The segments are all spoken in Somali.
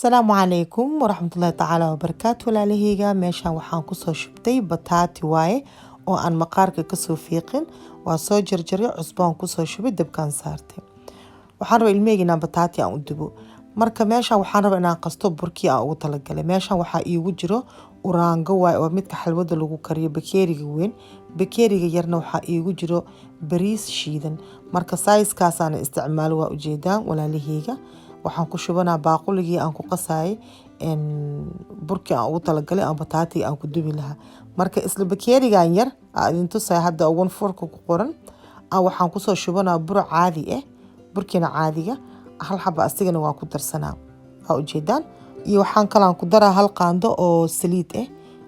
السلام عليكم ورحمة الله تعالى وبركاته. walaalaheyga meeshaan waxaan kusoo shubtay bataati waaye oo aan maqaarka kasoo fiiqin. waa soo jarjaray cusbaan kusoo shubay dabkaan saartay. waxaan rabaa ilmeyga inaan bataati aan u dubo. marka meeshaan waxaan rabaa inaan qasto burkii aan ugu talagalay. meeshaan waxaa iigu jiro uraango waaye oo midka xalwada lagu kariyo bakeeriga weyn. bakeeriga yarna waxaa iigu jiro bariis shiidan. marka saiskaasaan isticmaalo waa ujeedaan walaalaheyga. waxaan ku shubanaa baaquligii aan ku qasayay burkii aan ugu talagalay aan bataati aan ku dubi lahaa. marka isla bakeerigan yar aan idin tusay hadda ugu furka ku qoran waxaan kusoo shubanaa bur caadi ah. burkina caadiga hal xaba asigana waa ku darsanaa. waa ujeedaan. iyo waxaan kalaan ku daraa hal qaando oo saliid ah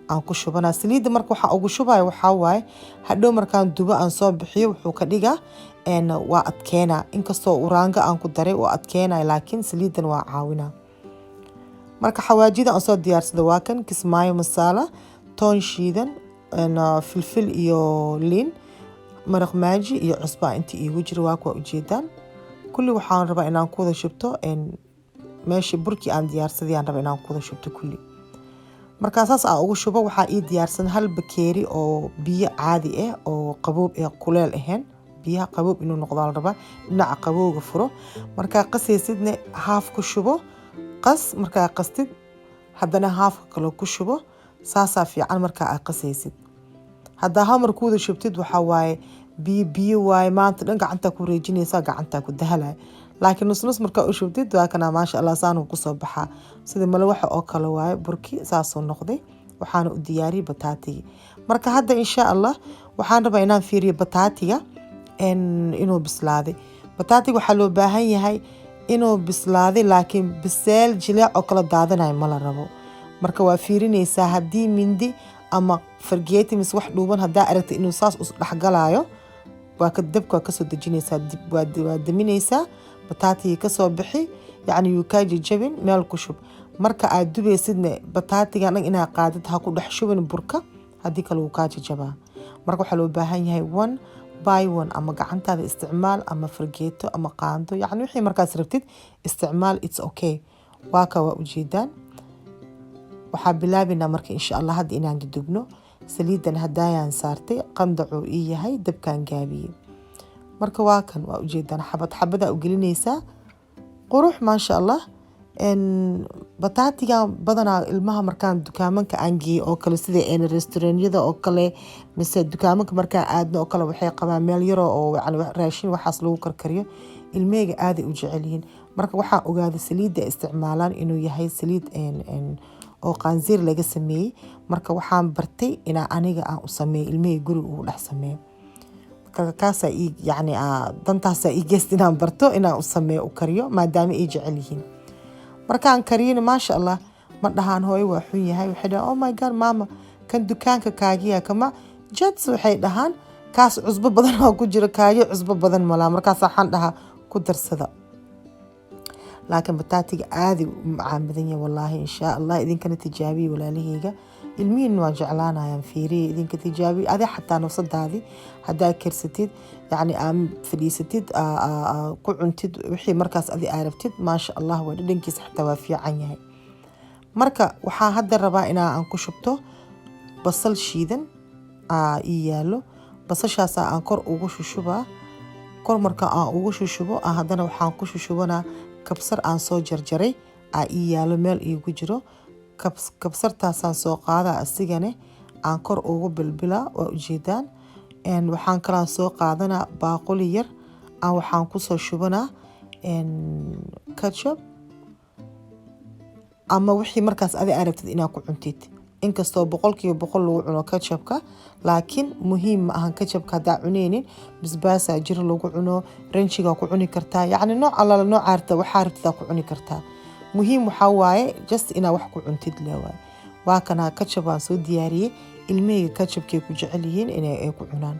aan ku shubanaa. saliidda marka waxaa ugu shubaya waxaa waaye hadhow markaan dubo aan soo bixiyo wuxuu ka dhigaa waa adkeena. inkastoo uraanga aan ku daray oo adkeenay laakiin saliidan waa caawina. marka xawaajida aan soo diyaarsada waa kan kismaayo masala, toon shiidan, filfil iyo liin, maraq maaji iyo cusba inta iigu jiro waa kuwa ujeedaan. kulli waxaan rabaa inaan ku wada shubto meeshii burkii aan diyaarsaday aan rabaa inaan ku wada shubto kulli. markaasaas aan ugu shubo waxaa ii diyaarsan hal bakeeri oo biyo caadi ah oo qaboob ee kuleel ahayn. biyaha qaboob inuu noqdo la rabaa. dhinaca qabowga furo. markaa qasaysidna haaf ku shubo. qas markaa qastid haddana haafka kale ku shubo. saasaa fiican markaa aad qasaysid. haddaa hamar ku wada shubtid waxaa waaye biyo waaye maanta dhan gacantaa ku wareejinaysaa gacantaa ku dahalaya. laakiin nus markaa u shubtid waa kana maasha Allah saanu kusoo baxaa. sida malawaxa oo kale waaye burkii saasoo noqday. waxaana u diyaariyay bataatiga. marka hadda insha Allah waxaan rabaa inaan fiiriyo bataatiga inuu bislaaday. bataatiga waxaa loo baahan yahay inuu bislaaday laakiin biseel jileec oo kala daadanayo ma la rabo. marka waa fiirinaysaa haddii mindi ama fargeeti mis wax dhuuban haddaa aragtay inuu saas us dhexgalaayo waa ka dabka kasoo dejinaysaa. waa daminaysaa bataatiga kasoo bixi yacni yuu kaa jajabin meel ku shub. marka aad dubaysidna bataatigan dhan inaad qaadid ha ku dhex shubin burka haddii kale wuu kaa jajabaa. marka waxaa loo baahan yahay one by one ama gacantaada isticmaal ama fargeeto ama qaando yacni wixii markaas rabtid isticmaal it's okay. waa ka waa ujeedaan. waxaa bilaabinaa marka insha Allah hadda inaan dudubno. saliidan haddaayaan saartay qandacuu ii yahay dabkaan gaabiyey. marka waa kan waa ujeedaan xabad xabadaa u gelinaysaa qurux maasha Allah. bataatiga badanaa ilmaha markaan dukaamanka aan geeyo oo kale sida restauranyada oo kale mise dukaamanka markaan aadno oo kale waxay qabaan meel yaro oo raashin waxaas lagu karkariyo. ilmeyga aaday u jecel yihiin. marka waxaan ogaaday saliidda isticmaalaan inuu yahay saliid oo qaansiir laga sameeyey. marka waxaan bartay inaa aniga aan u sameeyo ilmeyga guriga ugu dhex sameeyo. kaasaa yacni dantaasaa ii geyst inaan barto inaan u sameeyo u kariyo maadaama ay jecel yihiin. markaan kariyana maasha Allah ma dhahaan hooyo waa xun yahay. waxay dhahaan oh my god mama kan dukaanka kaagiya kama jets waxay dhahaan kaas cusbo badan oo ku jiro kaayo cusbo badan malaa. markaas waxaan dhahaa ku darsada. laakiin bataatiga aadi u macaan badan yahay wallaahi insha Allah idinkana tijaabiye walaalaheyga. ilmihiin waa jeclaanayaan fiiriye idinka tijaabiye adi xataa nafsadaadii haddaa karsatid yacni aad fadhiisatid ku cuntid wixii markaas adi aarabtid maasha Allah waa dhadhankiisa xataa waa fiican yahay. marka waxaa hadda rabaa inaan ku shubto basal shiidan ii yaalo. basashaas aan kor ugu shushubaa. kor marka aan ugu shushubo haddana waxaan ku shushubanaa kabsar aan soo jarjaray ii yaalo meel iigu jiro. kabsartaasaan soo qaadaa asigane aan kor ugu bilbilaa waa ujeedaan. waxaan kalaan soo qaadanaa baaquli yar waxaan kusoo shubanaa ketchup ama wixii markaas adi arabtid inaad ku cuntid. inkastoo 100% lagu cuno ketchupka laakiin muhiim ma ahan ketchupka haddaa cuneynin. basbaasaa jiro lagu cuno ranchigaa ku cuni kartaa yacni nooc alla nooca rabta waxaa rabtidaa ku cuni kartaa. muhiim waxaa waaye just inaa wax ku cuntid leewaaye. waa kana ketchup aan soo diyaariyey. ilmeyga ketchupkay ku jecel yihiin inay ku cunaan.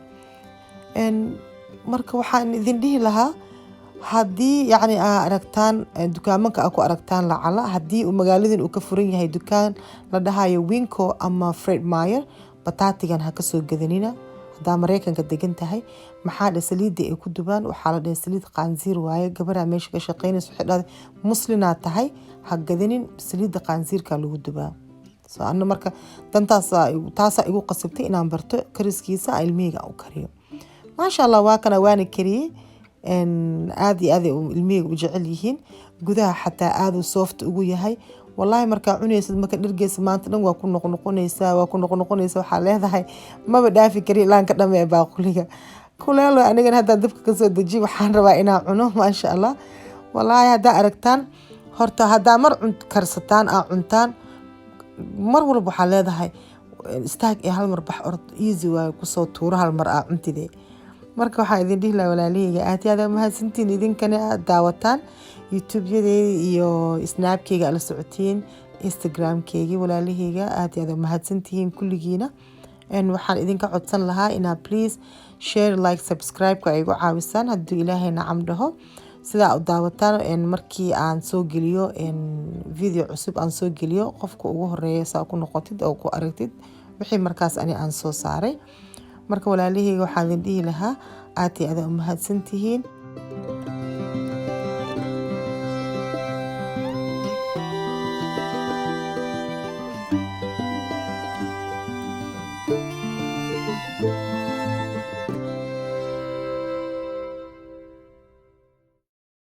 marka waxaan idin dhihi lahaa haddii yacni aa aragtaan dukaamanka aa ku aragtaan lacala haddii magaaladin uu ka furan yahay dukaan la dhahayo Winco ama Fred Meyer bataatigan ha kasoo gadanina. haddaa Mareykanka degan tahay maxaa dhe saliidda ay ku dubaan waxaa la dhahay saliid qaansiir waaye gabaraa meesha ka shaqeynaysa waxay dhahday muslinaad tahay ha gadanin saliidda qaansiirka lagu dubaa so anna marka taasaa igu qasabtay inaan barto kariskiisa ilmihayga u kariyo maasha Allah waa kana waana kariyey aad iyo aad ilmihayga u jecel yihiin gudaha xataa aad u soft ugu yahay والله markaa cunaysid marka dhirgeys maanta dhan waa ku noqnoqonaysaa waxaa leedahay maba dhaafi kari ilaan ka dhamee baaquliga kuleelo anigan hadda dabka ka soo deji waxaan rabaa inaan cuno maasha Allah wallahi hadda aragtaan horta hadda mar karsataan cuntaan mar walba waxaa leedahay istaag ee hal mar bax orod easy waa ku soo tuuro hal mar cuntide marka waxaa idin dhihi lahaa walaalahayga aad iyo aad mahadsantiin idinkana aad daawataan YouTube-yadeeda iyo Snapkayga ala socotiin Instagram-kayga walaalahayga aad iyo aad mahadsantihiin kulligiina waxaan idinka codsan lahaa inaad please share like subscribe ka igu caawisaan haddii Ilaahay nacam dhaho sida u daawataan markii aan soo geliyo video cusub aan soo geliyo qofka ugu horeeya saa ku noqotid oo ku aragtid wixii markaas aan soo saaray marka walaalahayga waxaan idin dhihi lahaa aad iyo aad mahadsantihiin